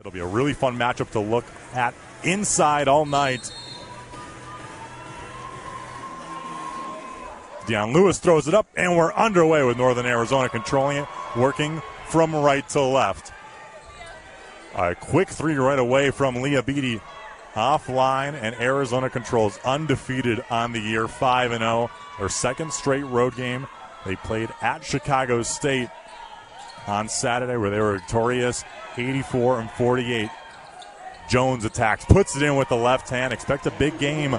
It'll be a really fun matchup to look at inside all night. Deion Lewis throws it up, and we're underway with Northern Arizona controlling it, working from right to left. A quick three right away from Leah Beatty offline, and Arizona controls undefeated on the year, 5-0. Their second straight road game. They played at Chicago State on Saturday where they were victorious 84-48. Jones attacks, puts it in with the left hand. Expect a big game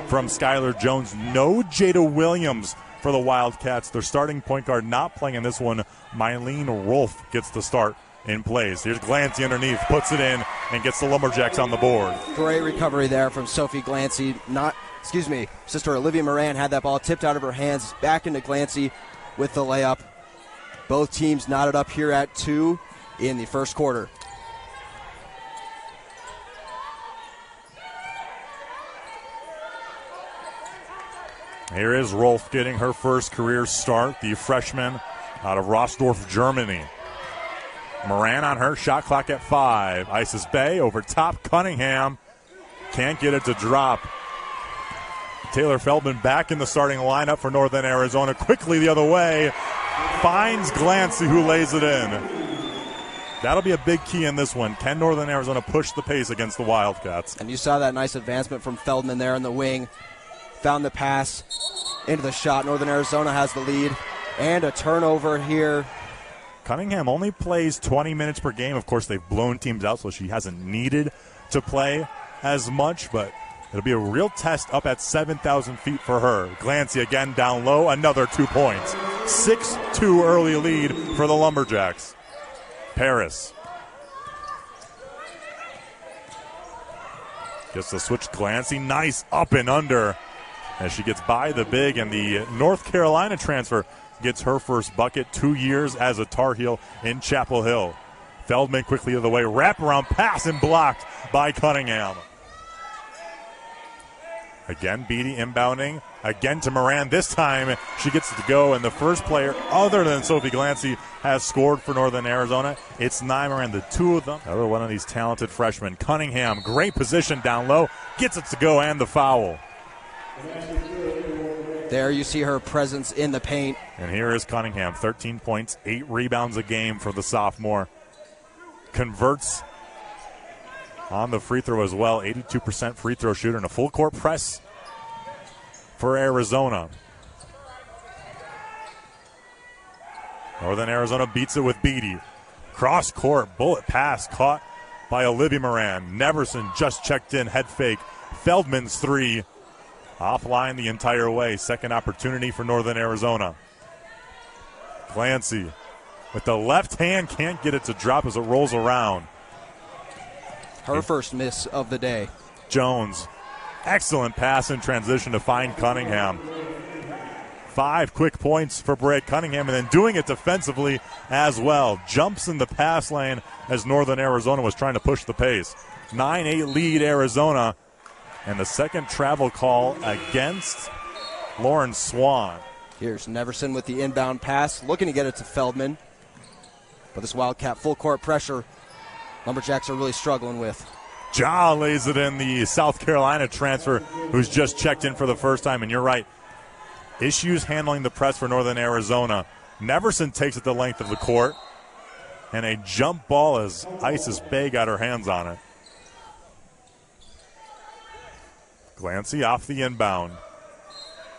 from Skylar Jones. No Jada Williams for the Wildcats. Their starting point guard not playing in this one. Mylene Rolfe gets the start in plays. Here's Glancy underneath, puts it in, and gets the Lumberjacks on the board. Great recovery there from Sophie Glancy. Sister Olivia Moran had that ball tipped out of her hands, back into Glancy with the layup. Both teams knotted up here at 2 in the first quarter. Here is Rolfe getting her first career start, the freshman out of Rossdorf, Germany. Moran on her, shot clock at 5. Isis Bay over top, Cunningham can't get it to drop. Taylor Feldman back in the starting lineup for Northern Arizona. Quickly the other way, finds Glancy, who lays it in. That'll be a big key in this one. Can Northern Arizona push the pace against the Wildcats? And you saw that nice advancement from Feldman there in the wing. Found the pass into the shot. Northern Arizona has the lead. And a turnover here. Cunningham only plays 20 minutes per game. Of course, they've blown teams out, so she hasn't needed to play as much, but it'll be a real test up at 7,000 feet for her. Glancy again down low, another 2 points. 6-2 early lead for the Lumberjacks. Paris gets the switch. Glancy, nice up and under as she gets by the big, and the North Carolina transfer gets her first bucket, 2 years as a Tar Heel in Chapel Hill. Feldman quickly the other way, wraparound pass and blocked by Cunningham. Again, Beatty inbounding, again to Moran. This time she gets it to go, and the first player other than Sophie Glancy has scored for Northern Arizona. It's Nye Moran, the two of them. Another one of these talented freshmen. Cunningham, great position down low, gets it to go, and the foul. There you see her presence in the paint. And here is Cunningham, 13 points, 8 rebounds a game for the sophomore. Converts on the free throw as well, 82% free throw shooter, and a full court press for Arizona. Northern Arizona beats it with Beatty. Cross court, bullet pass caught by Olivia Moran. Neverson just checked in, head fake. Feldman's three. Offline the entire way. Second opportunity for Northern Arizona. Glancy with the left hand, can't get it to drop as it rolls around. Her first miss of the day. Jones, excellent pass in transition to find Cunningham. 5 quick points for Brett Cunningham, and then doing it defensively as well. Jumps in the pass lane as Northern Arizona was trying to push the pace. 9-8 lead Arizona. And the second travel call against Lauren Swan. Here's Neverson with the inbound pass, looking to get it to Feldman. But this Wildcat full court pressure, Lumberjacks are really struggling with. Ja lays it in, the South Carolina transfer who's just checked in for the first time. And you're right, issues handling the press for Northern Arizona. Neverson takes it the length of the court. And a jump ball as Isis Bay got her hands on it. Glancy off the inbound.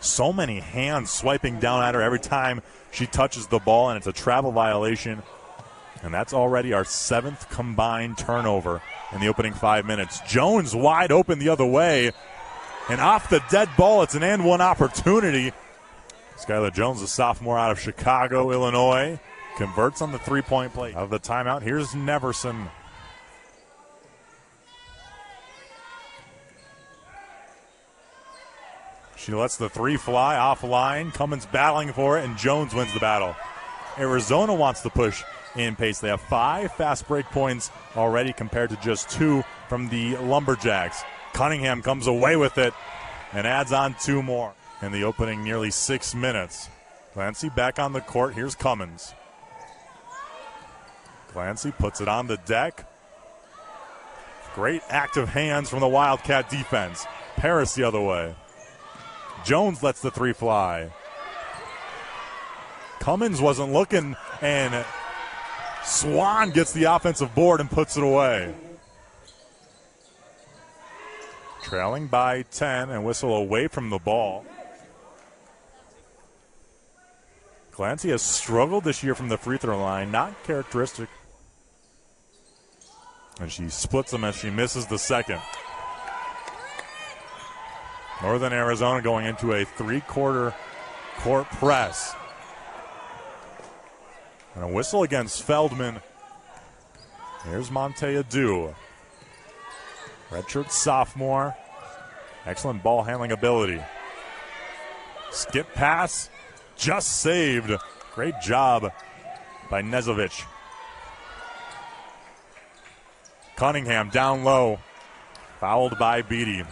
So many hands swiping down at her every time she touches the ball, and it's a travel violation. And that's already our 7th combined turnover in the opening 5 minutes. Jones wide open the other way. And off the dead ball, it's an and one opportunity. Skylar Jones, a sophomore out of Chicago, Illinois, converts on the three-point play. Out of the timeout, here's Neverson. She lets the three fly offline. Cummins battling for it, and Jones wins the battle. Arizona wants to push in pace. They have 5 fast break points already compared to just 2 from the Lumberjacks. Cunningham comes away with it and adds on 2 more in the opening nearly 6 minutes. Glancy back on the court. Here's Cummins. Glancy puts it on the deck. Great active hands from the Wildcat defense. Paris the other way. Jones lets the three fly. Cummins wasn't looking, and Swan gets the offensive board and puts it away. Trailing by 10 and whistle away from the ball. Glancy has struggled this year from the free throw line, not characteristic. And she splits them as she misses the second. Northern Arizona going into a three-quarter court press. And a whistle against Feldman. Here's Montea Dew. Redshirt sophomore. Excellent ball handling ability. Skip pass. Just saved. Great job by Nezovic. Cunningham down low. Fouled by Beatty.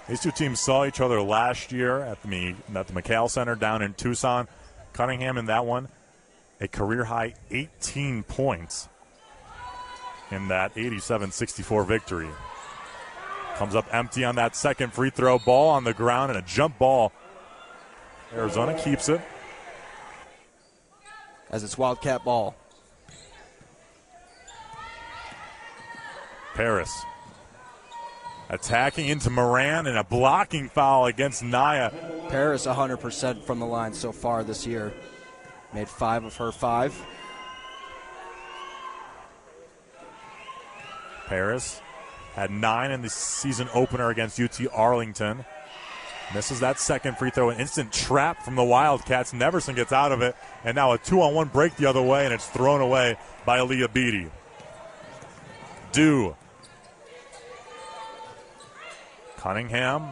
These two teams saw each other last year at the McHale Center down in Tucson. Cunningham in that one, a career-high 18 points in that 87-64 victory. Comes up empty on that second free throw. Ball on the ground and a jump ball. Arizona keeps it. As it's Wildcat ball. Paris attacking into Moran and a blocking foul against Naya. Paris 100% from the line so far this year. Made 5 of her 5. Paris had 9 in the season opener against UT Arlington. Misses that second free throw. An instant trap from the Wildcats. Neverson gets out of it. And now a 2-on-1 break the other way, and it's thrown away by Aaliyah Beatty. Dew. Cunningham,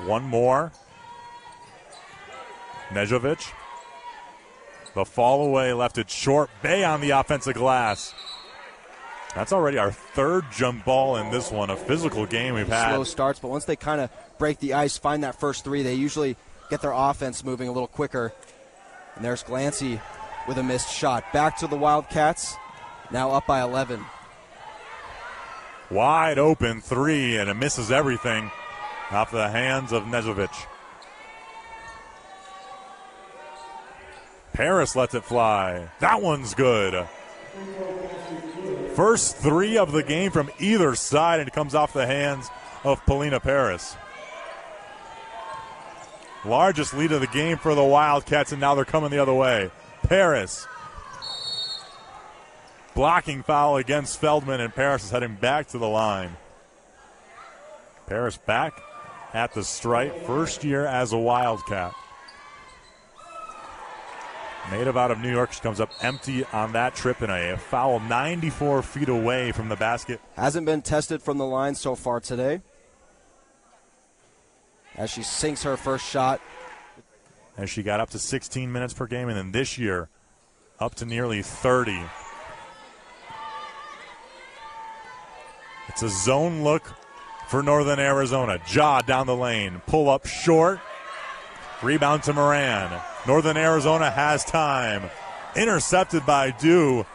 one more. Nezovic. The fall away left it short. Bay on the offensive glass. That's already our third jump ball in this one. A physical game we've had. Slow starts, but once they kind of break the ice, find that first three, they usually get their offense moving a little quicker. And there's Glancy with a missed shot. Back to the Wildcats, now up by 11. Wide open three, and it misses everything off the hands of Nezovic. Paris lets it fly. That one's good. First three of the game from either side, and it comes off the hands of Polina Paris. Largest lead of the game for the Wildcats, and now they're coming the other way. Paris. Blocking foul against Feldman, and Paris is heading back to the line. Paris back at the stripe, first year as a Wildcat. Native out of New York, she comes up empty on that trip in a foul 94 feet away from the basket. Hasn't been tested from the line so far today. As she sinks her first shot. As she got up to 16 minutes per game, and then this year up to nearly 30. It's a zone look for Northern Arizona. Ja down the lane. Pull up short. Rebound to Moran. Northern Arizona has time. Intercepted by Dew.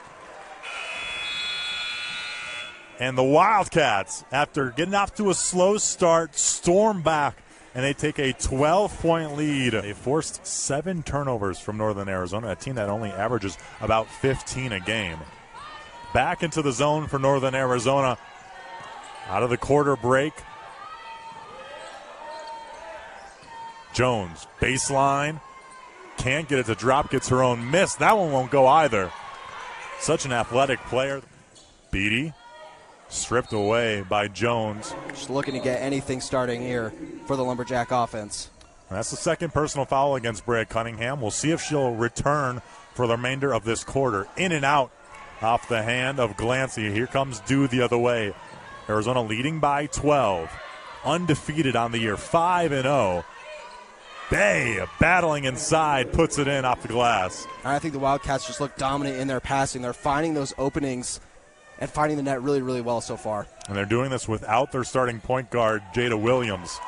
And the Wildcats, after getting off to a slow start, storm back, and they take a 12-point lead. They forced 7 turnovers from Northern Arizona, a team that only averages about 15 a game. Back into the zone for Northern Arizona. Out of the quarter break. Jones, baseline. Can't get it to drop, gets her own miss. That one won't go either. Such an athletic player. Beatty, stripped away by Jones. Just looking to get anything starting here for the Lumberjack offense. And that's the second personal foul against Brea Cunningham. We'll see if she'll return for the remainder of this quarter. In and out off the hand of Glancy. Here comes Dew the other way. Arizona leading by 12. Undefeated on the year, 5-0. Bay battling inside, puts it in off the glass. I think the Wildcats just look dominant in their passing. They're finding those openings and finding the net really, really well so far. And they're doing this without their starting point guard, Jada Williams.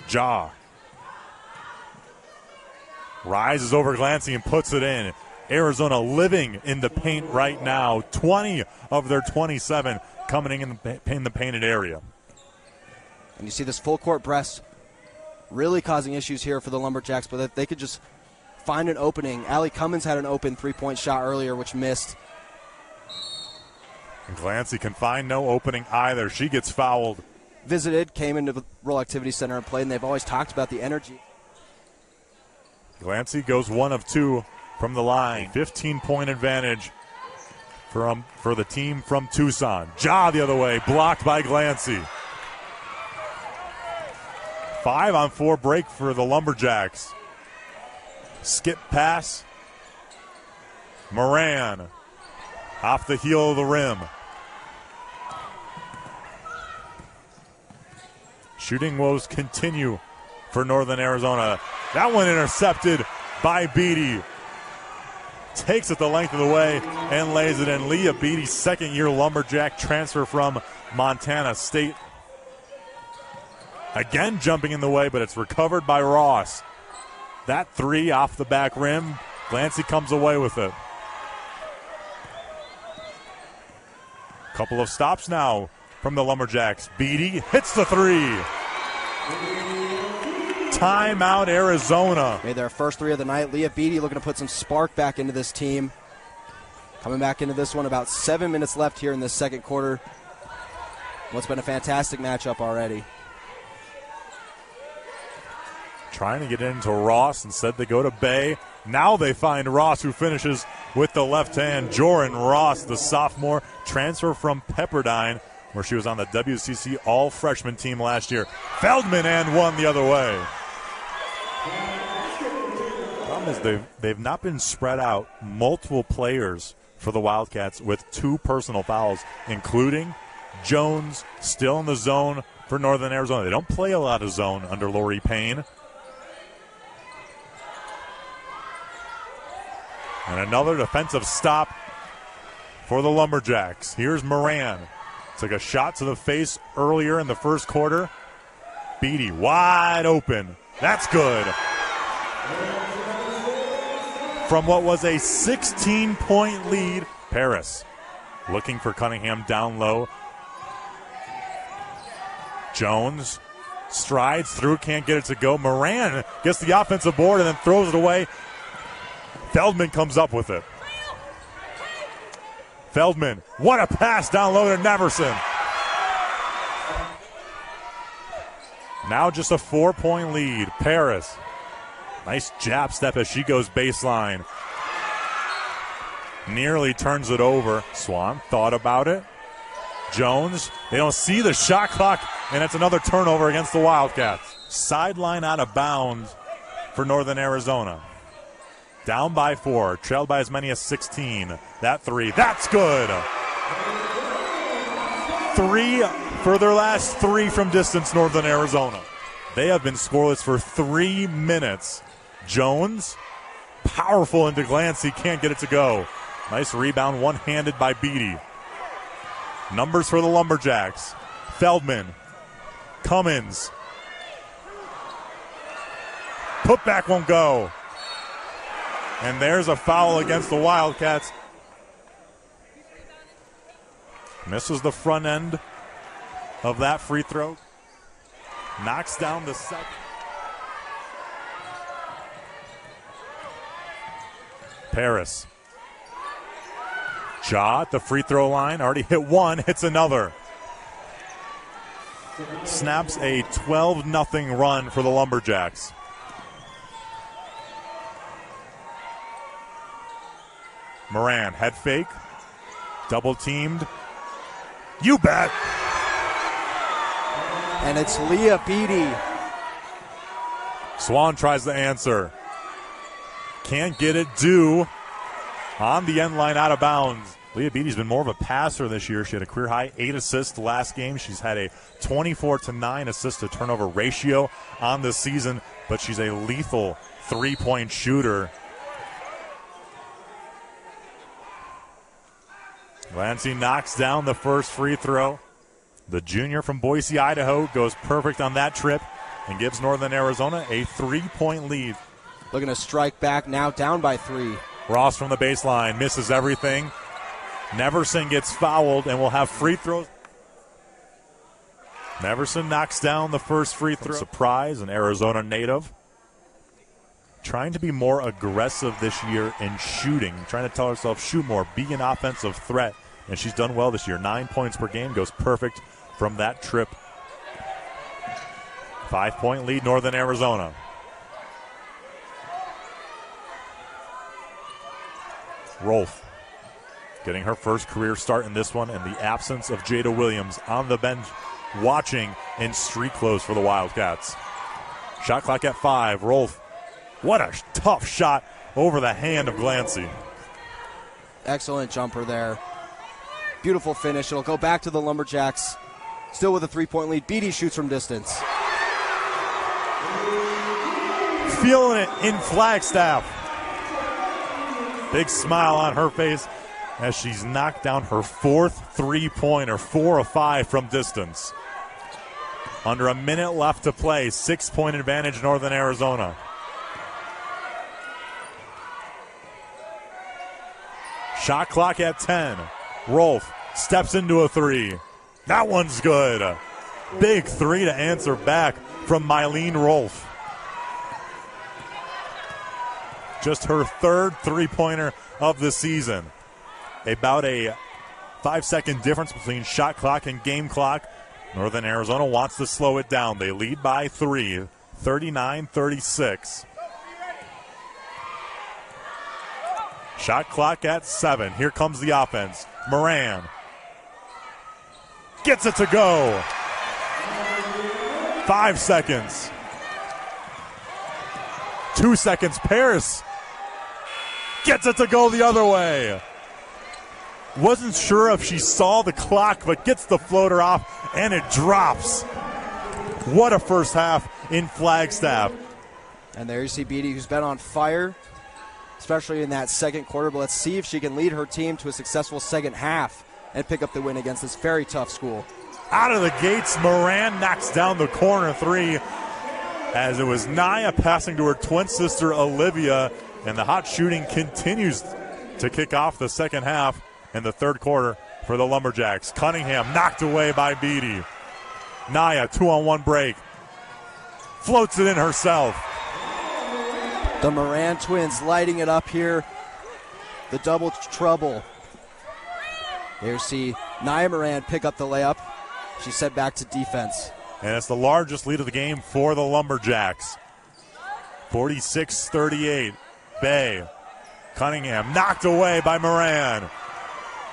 Ja rises over Glancy and puts it in. Arizona living in the paint right now. 20 of their 27 coming in the painted area. And you see this full court press really causing issues here for the Lumberjacks, but if they could just find an opening. Allie Cummins had an open three-point shot earlier, which missed. And Glancy can find no opening either. She gets fouled. Visited, came into the Rolle Activity Center and played, and they've always talked about the energy. Glancy goes 1 of 2 from the line. 15-point advantage for the team from Tucson. Ja the other way, blocked by Glancy. 5-on-4 break for the Lumberjacks. Skip pass. Moran off the heel of the rim. Shooting woes continue for Northern Arizona. That one intercepted by Beatty. Takes it the length of the way and lays it in. Leah Beatty, second-year Lumberjack transfer from Montana State. Again jumping in the way, but it's recovered by Ross. That three off the back rim. Glancy comes away with it. Couple of stops now from the Lumberjacks. Beatty hits the three. Timeout, Arizona. Made their first three of the night. Leah Beatty looking to put some spark back into this team. Coming back into this one, about 7 minutes left here in this second quarter. What's been a fantastic matchup already. Trying to get into Ross. Instead they go to Bay. Now they find Ross, who finishes with the left hand. Joran Ross, the sophomore, transfer from Pepperdine, where she was on the WCC all-freshman team last year. Feldman and one the other way. Problem is they've not been spread out. Multiple players for the Wildcats with 2 personal fouls, including Jones, still in the zone for Northern Arizona. They don't play a lot of zone under Lori Payne. And another defensive stop for the Lumberjacks. Here's Moran. Took a shot to the face earlier in the first quarter. Beatty wide open. That's good. From what was a 16-point lead, Paris looking for Cunningham down low. Jones strides through, can't get it to go. Moran gets the offensive board and then throws it away. Feldman comes up with it. Feldman, what a pass down low to Neverson. Now just a 4-point lead. Paris, nice jab step as she goes baseline. Nearly turns it over. Swan thought about it. Jones, they don't see the shot clock, and it's another turnover against the Wildcats. Sideline out of bounds for Northern Arizona. Down by 4, trailed by as many as 16. That three, that's good. 3 for their last 3 from distance, Northern Arizona. They have been scoreless for 3 minutes. Jones, powerful into Glancy, can't get it to go. Nice rebound, one-handed by Beatty. Numbers for the Lumberjacks. Feldman, Cummins. Putback won't go. And there's a foul against the Wildcats. Misses the front end of that free throw. Knocks down the second. Paris. Ja at the free throw line. Already hit one, hits another. Snaps a 12-0 run for the Lumberjacks. Moran, head fake, double teamed. You bet. And it's Leah Beatty. Swan tries to answer. Can't get it due on the end line, out of bounds. Leah Beatty's been more of a passer this year. She had a career high 8 assists last game. She's had a 24-9 assist to turnover ratio on this season, but she's a lethal 3-point shooter. Glancy knocks down the first free throw. The junior from Boise, Idaho, goes perfect on that trip and gives Northern Arizona a 3-point lead. Looking to strike back now, down by 3. Ross from the baseline misses everything. Neverson gets fouled and will have free throws. Neverson knocks down the first free throw. Surprise, an Arizona native. Trying to be more aggressive this year in shooting. Trying to tell herself, shoot more, be an offensive threat. And she's done well this year. 9 points per game, goes perfect from that trip. 5-point lead, Northern Arizona. Rolfe getting her first career start in this one in the absence of Jada Williams on the bench watching in street clothes for the Wildcats. Shot clock at 5. Rolfe, what a tough shot over the hand of Glancy. Excellent jumper there. Beautiful finish. It'll go back to the Lumberjacks. Still with a 3-point lead. Beatty shoots from distance. Feeling it in Flagstaff. Big smile on her face as she's knocked down her fourth three-pointer, 4 of 5 from distance. Under a minute left to play, 6-point advantage Northern Arizona. Shot clock at 10. Rolfe steps into a 3. That one's good. Big 3 to answer back from Mylene Rolfe. Just her third three-pointer of the season. About a 5-second difference between shot clock and game clock. Northern Arizona wants to slow it down. They lead by 3, 39-36. Shot clock at 7. Here comes the offense. Moran gets it to go. 5 seconds. 2 seconds. Paris gets it to go the other way. Wasn't sure if she saw the clock, but gets the floater off, and it drops. What a first half in Flagstaff. And there you see Beatty, who's been on fire, especially in that second quarter. But let's see if she can lead her team to a successful second half and pick up the win against this very tough school. Out of the gates, Moran knocks down the corner 3 as it was Naya passing to her twin sister Olivia, and the hot shooting continues to kick off the second half in the third quarter for the Lumberjacks. Cunningham knocked away by Beatty. Naya, 2-on-1 break. Floats it in herself. The Moran twins lighting it up here. The double trouble. There you see Naya Moran pick up the layup. She's sent back to defense. And it's the largest lead of the game for the Lumberjacks. 46-38. Bay. Cunningham knocked away by Moran.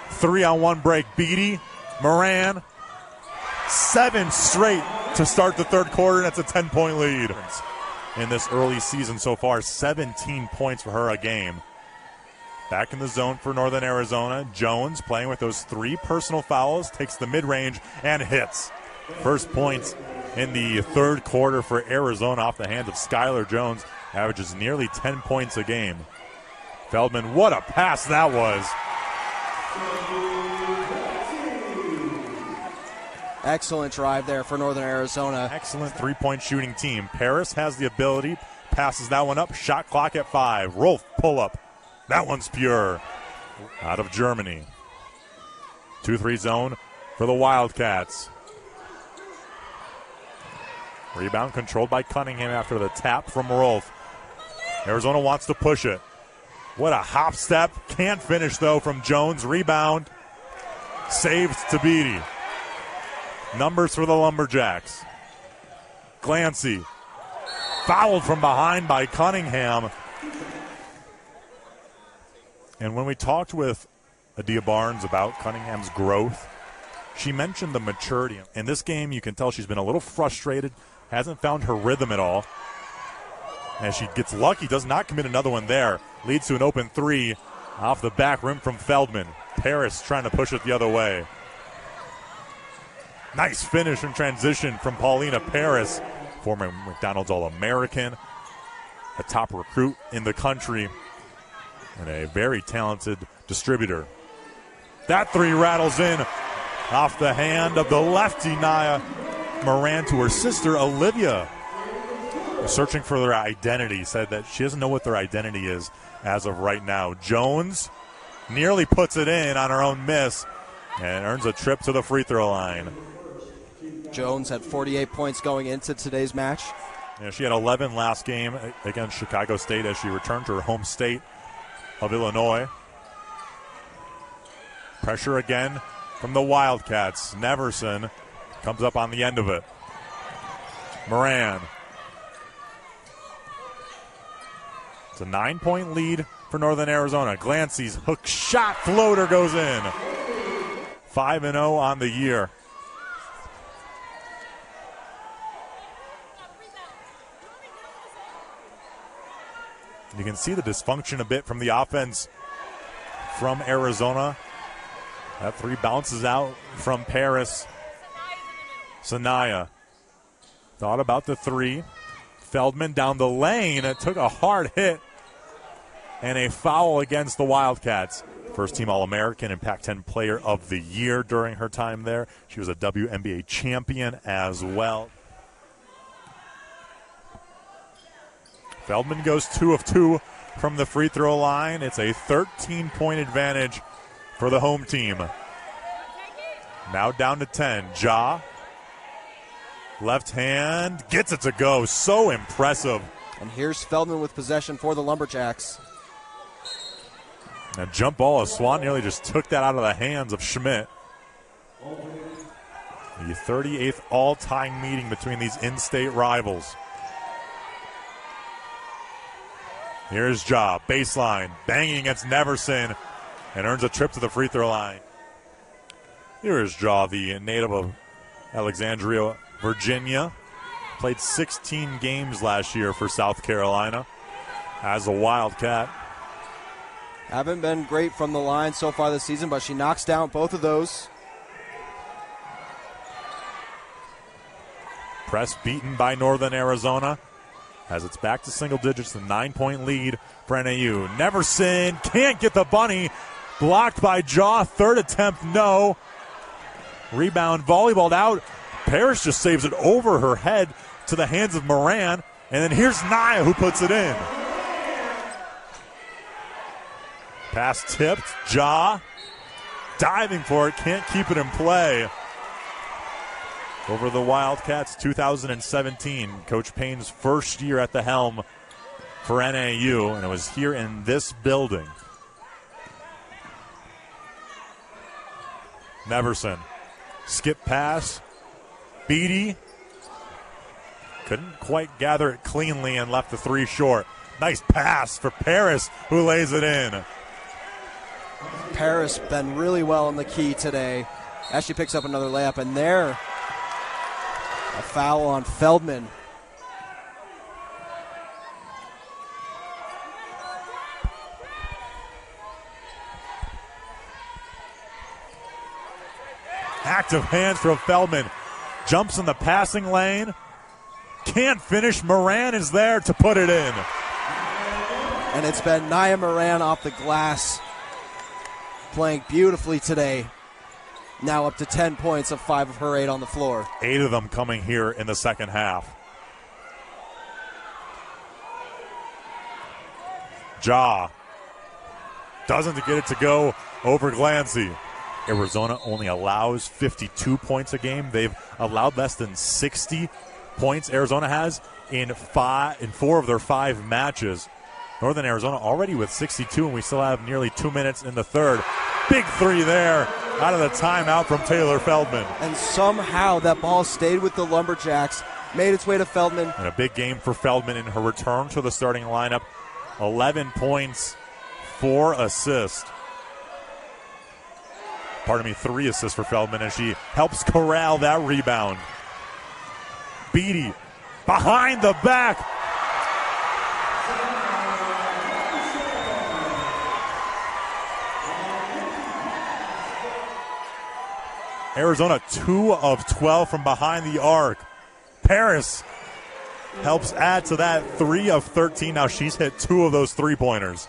3-on-1 break. Beatty, Moran. 7 straight to start the third quarter. That's a 10-point lead. In this early season so far, 17 points for her a game. Back in the zone for Northern Arizona. Jones playing with those 3 personal fouls. Takes the mid-range and hits. First points in the third quarter for Arizona off the hands of Skylar Jones. Averages nearly 10 points a game. Feldman, what a pass that was. Excellent drive there for Northern Arizona. Excellent three-point shooting team. Paris has the ability, passes that one up. Shot clock at 5. Rolfe pull-up. That one's pure. Out of Germany. 2-3 zone for the Wildcats. Rebound controlled by Cunningham after the tap from Rolfe. Arizona wants to push it. What a hop step. Can't finish, though, from Jones. Rebound. Saved to Beatty. Numbers for the Lumberjacks. Glancy. Fouled from behind by Cunningham. And when we talked with Adia Barnes about Cunningham's growth, she mentioned the maturity. In this game, you can tell she's been a little frustrated, hasn't found her rhythm at all. As she gets lucky, does not commit another one there. Leads to an open 3 off the back rim from Feldman. Paris trying to push it the other way. Nice finish in transition from Paulina Paris, former McDonald's All-American, a top recruit in the country, and a very talented distributor. That 3 rattles in off the hand of the lefty Naya Moran to her sister Olivia. searching for their identity, said that she doesn't know what their identity is as of right now. Jones nearly puts it in on her own miss and earns a trip to the free throw line. Jones had 48 points going into today's match. Yeah, she had 11 last game against Chicago State as she returned to her home state of Illinois. Pressure again from the Wildcats. Neverson comes up on the end of it. Moran. It's a 9-point lead for Northern Arizona. Glancy's hook shot floater goes in. 5-0 on the year. You can see the dysfunction a bit from the offense from Arizona. That three bounces out from Paris. Sanaya thought about the three. Feldman down the lane. It took a hard hit and a foul against the Wildcats. First team All-American and Pac-10 Player of the Year during her time there. She was a WNBA champion as well. Feldman goes 2 of 2 from the free throw line. It's a 13-point advantage for the home team. Now down to 10. Ja. Left hand. Gets it to go. So impressive. And here's Feldman with possession for the Lumberjacks. A jump ball. Swan nearly just took that out of the hands of Schmidt. The 38th all-time meeting between these in-state rivals. Here's Ja, baseline, banging against Neverson, and earns a trip to the free throw line. Here is Ja, the native of Alexandria, Virginia. Played 16 games last year for South Carolina as a Wildcat. Haven't been great from the line so far this season, but she knocks down both of those. Press beaten by Northern Arizona. As it's back to single digits, the 9-point lead for NAU. Neverson can't get the bunny. Blocked by Ja. Third attempt, no. Rebound, volleyballed out. Parrish just saves it over her head to the hands of Moran. And then here's Naya who puts it in. Pass tipped. Ja diving for it. Can't keep it in play. Over the Wildcats 2017, Coach Payne's first year at the helm for NAU, and it was here in this building. Neverson, skip pass, Beatty, couldn't quite gather it cleanly and left the three short. Nice pass for Paris, who lays it in. Paris been really well in the key today as she picks up another layup, and there, a foul on Feldman. Active hands from Feldman. Jumps in the passing lane. Can't finish. Moran is there to put it in. And it's been Nia Moran off the glass, playing beautifully today. Now up to 10 points of 5 of her 8 on the floor. 8 of them coming here in the second half. Ja doesn't get it to go over Glancy. Arizona only allows 52 points a game. They've allowed less than 60 points. Arizona has in 4 of their 5 matches. Northern Arizona already with 62, and we still have nearly 2 minutes in the third. Big three there out of the timeout from Taylor Feldman. And somehow that ball stayed with the Lumberjacks, made its way to Feldman. And a big game for Feldman in her return to the starting lineup. 11 points, 4 assists. 3 assists for Feldman as she helps corral that rebound. Beatty behind the back. Arizona 2 of 12 from behind the arc. Paris helps add to that 3 of 13. Now she's hit 2 of those 3-pointers.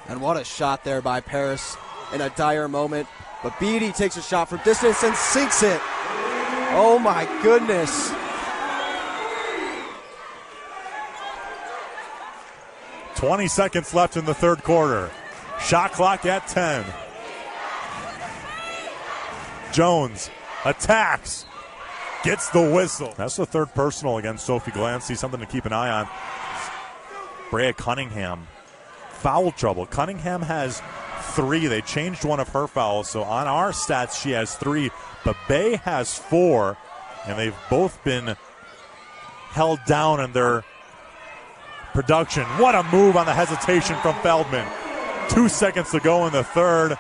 And what a shot there by Paris in a dire moment. But Beatty takes a shot from distance and sinks it. Oh my goodness. "20 seconds left in the third quarter. Shot clock at 10. Jones attacks. Gets the whistle. That's the third personal against Sophie Glancy. Something to keep an eye on. Brea Cunningham. Foul trouble. Cunningham has 3. They changed one of her fouls. So on our stats, she has 3. But Bay has 4. And they've both been held down in their production. What a move on the hesitation from Feldman. 2 seconds to go in the third.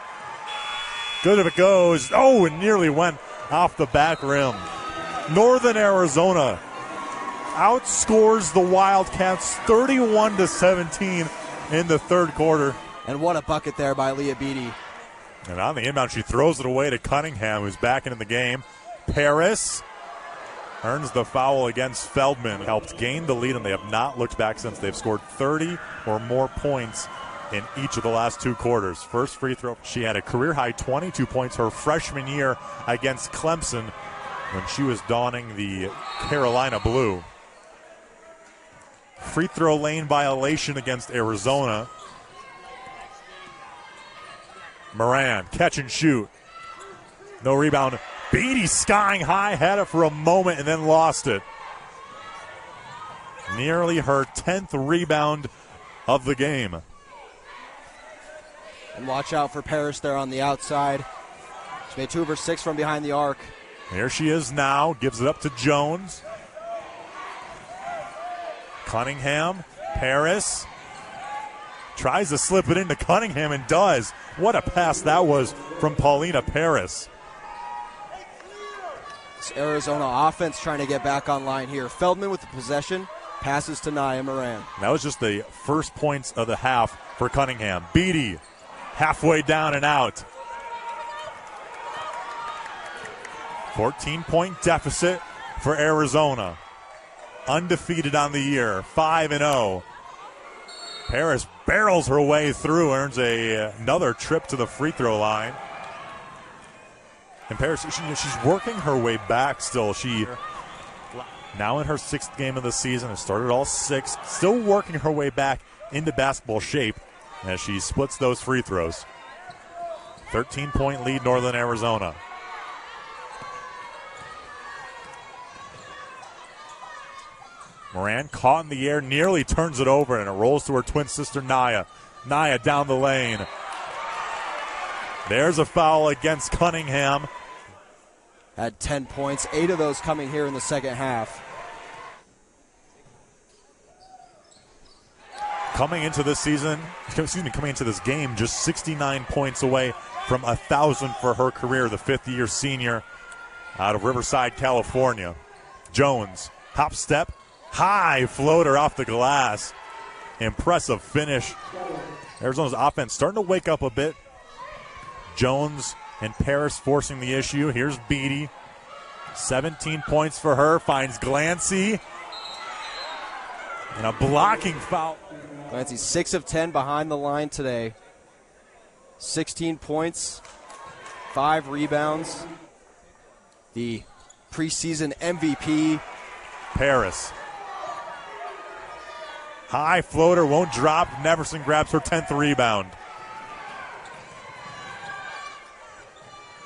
Good if it goes. Oh, it nearly went off the back rim. Northern Arizona outscores the Wildcats 31-17 in the third quarter. And what a bucket there by Leah Beatty. And on the inbound, she throws it away to Cunningham, who's back into the game. Paris earns the foul against Feldman. Helped gain the lead, and they have not looked back since. They've scored 30 or more points in each of the last 2 quarters. First free throw, she had a career-high 22 points her freshman year against Clemson when she was donning the Carolina blue. Free throw lane violation against Arizona. Moran, catch and shoot. No rebound. Beatty skying high, had it for a moment and then lost it. Nearly her 10th rebound of the game. And watch out for Paris there on the outside. She made 2 of her 6 from behind the arc. Here she is now, gives it up to Jones. Cunningham, Paris. Tries to slip it into Cunningham and does. What a pass that was from Paulina Paris. It's Arizona offense trying to get back online here. Feldman with the possession, passes to Nia Moran. That was just the first points of the half for Cunningham. Beatty halfway down and out. 14-point deficit for Arizona. Undefeated on the year, 5-0. Paris barrels her way through, earns another trip to the free throw line. And Paris, she's working her way back still. She now in her 6th game of the season, has started all 6, still working her way back into basketball shape as she splits those free throws. 13-point lead, Northern Arizona. Moran caught in the air, nearly turns it over, and it rolls to her twin sister, Nia. Nia down the lane. There's a foul against Cunningham. Had 10 points, 8 of those coming here in the second half. Coming into this game, just 69 points away from 1,000 for her career, the 5th-year senior out of Riverside, California. Jones, hop step, high floater off the glass. Impressive finish. Arizona's offense starting to wake up a bit. Jones and Paris forcing the issue. Here's Beatty. 17 points for her. Finds Glancy. And a blocking foul. Glancy 6 of 10 behind the line today. 16 points, 5 rebounds. The preseason MVP. Paris. High floater, won't drop. Neverson grabs her 10th rebound.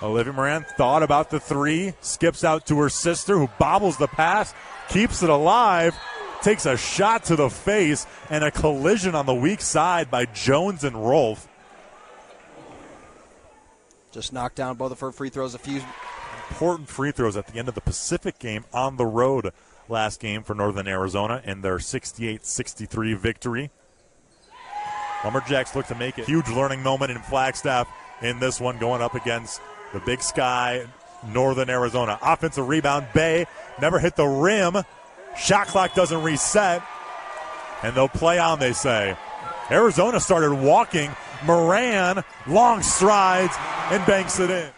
Olivia Moran thought about the 3, skips out to her sister who bobbles the pass, keeps it alive, takes a shot to the face, and a collision on the weak side by Jones and Rolfe. Just knocked down both of her free throws. A few important free throws at the end of the Pacific game on the road last game for Northern Arizona in their 68-63 victory. Lumberjacks look to make it. Huge learning moment in Flagstaff in this one, going up against the Big Sky, Northern Arizona. Offensive rebound, Bay never hit the rim. Shot clock doesn't reset, and they'll play on, they say. Arizona started walking. Moran, long strides, and banks it in.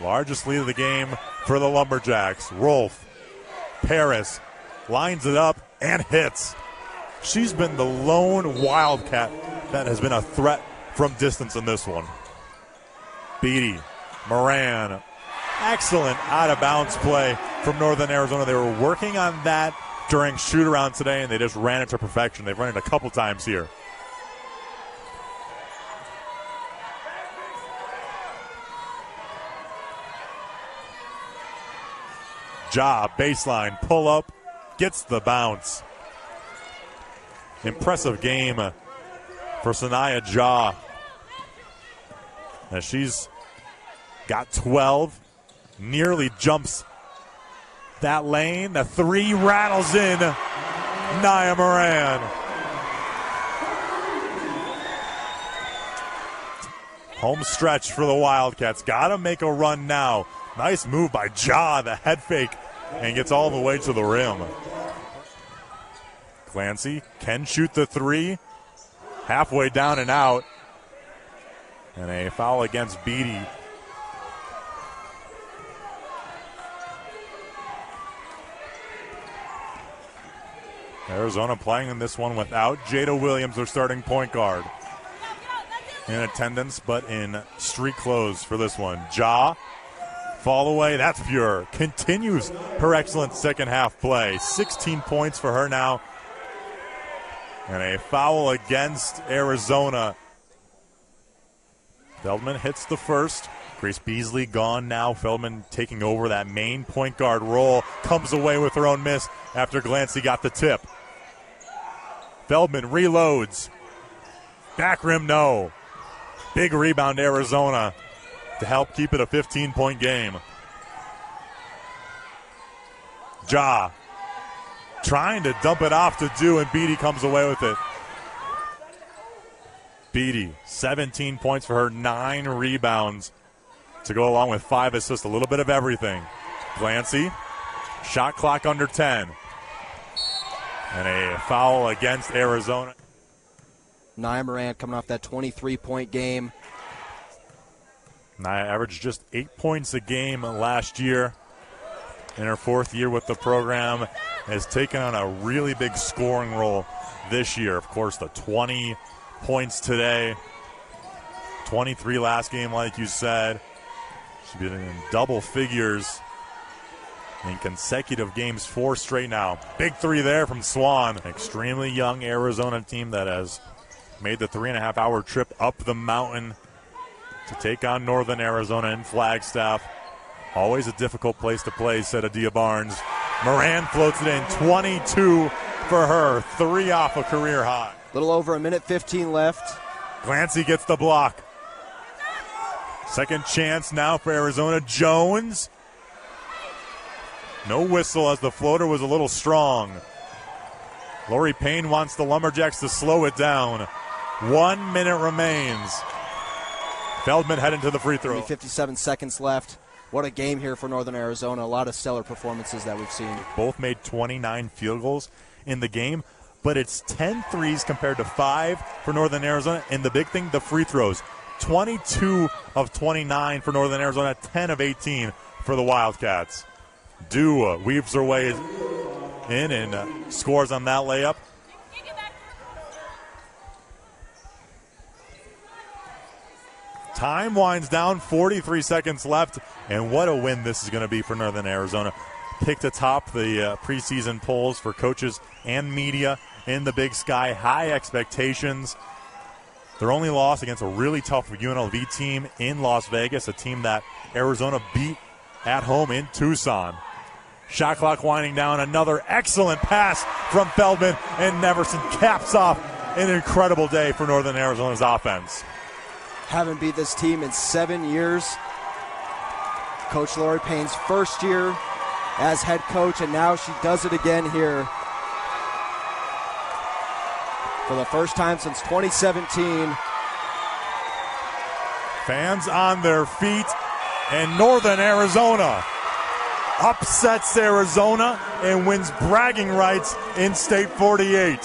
Largest lead of the game for the Lumberjacks. Rolfe, Paris, lines it up and hits. She's been the lone Wildcat that has been a threat from distance in this one. Beatty, Moran, Excellent out-of-bounds play from Northern Arizona. They were working on that during shoot-around today, and they just ran it to perfection. They've run it a couple times here. Ja, baseline, pull up, gets the bounce. Impressive game for Sanaya Ja, as she's got 12, nearly jumps that lane. The three rattles in. Nia Moran. Home stretch for the Wildcats. Got to make a run now. Nice move by Ja, the head fake, and gets all the way to the rim. Clancy can shoot the three. Halfway down and out. And a foul against Beatty. Arizona playing in this one without Jada Williams, their starting point guard. In attendance, but in street clothes for this one. Ja, fall away, that's pure. Continues her excellent second half play. 16 points for her now. And a foul against Arizona. Feldman hits the first. Grace Beasley gone now. Feldman taking over that main point guard role. Comes away with her own miss after Glancy got the tip. Feldman reloads. Back rim, no. Big rebound, Arizona, to help keep it a 15-point game. Ja trying to dump it off to Do, and Beatty comes away with it. Beatty, 17 points for her, 9 rebounds to go along with 5 assists, a little bit of everything. Glancy, shot clock under 10. And a foul against Arizona. Nia Moran coming off that 23-point game. Nia averaged just 8 points a game last year. In her 4th year with the program, has taken on a really big scoring role this year. Of course, the 20 points today, 23 last game, like you said. She's been in double figures in consecutive games, 4 straight now. Big three there from Swan. Extremely young Arizona team that has made the 3.5-hour trip up the mountain to take on Northern Arizona in Flagstaff. Always a difficult place to play, said Adia Barnes. Moran floats it in, 22 for her, 3 off a career high. Little over a minute 15 left. Glancy gets the block. Second chance now for Arizona. Jones. No whistle as the floater was a little strong. Lori Payne wants the Lumberjacks to slow it down. 1 minute remains. Feldman heading to the free throw. 57 seconds left. What a game here for Northern Arizona. A lot of stellar performances that we've seen. Both made 29 field goals in the game, but it's 10 threes compared to 5 for Northern Arizona. And the big thing, the free throws. 22 of 29 for Northern Arizona, 10 of 18 for the Wildcats. Dua weaves her way in and scores on that layup. Time winds down, 43 seconds left, and what a win this is going to be for Northern Arizona. Picked atop the preseason polls for coaches and media in the Big Sky. High expectations. Their only loss against a really tough UNLV team in Las Vegas, a team that Arizona beat at home in Tucson. Shot clock winding down. Another excellent pass from Feldman, and Neverson caps off an incredible day for Northern Arizona's offense. Haven't beat this team in 7 years. Coach Lori Payne's first year as head coach, and now she does it again here. For the first time since 2017. Fans on their feet, and Northern Arizona upsets Arizona and wins bragging rights in State 48.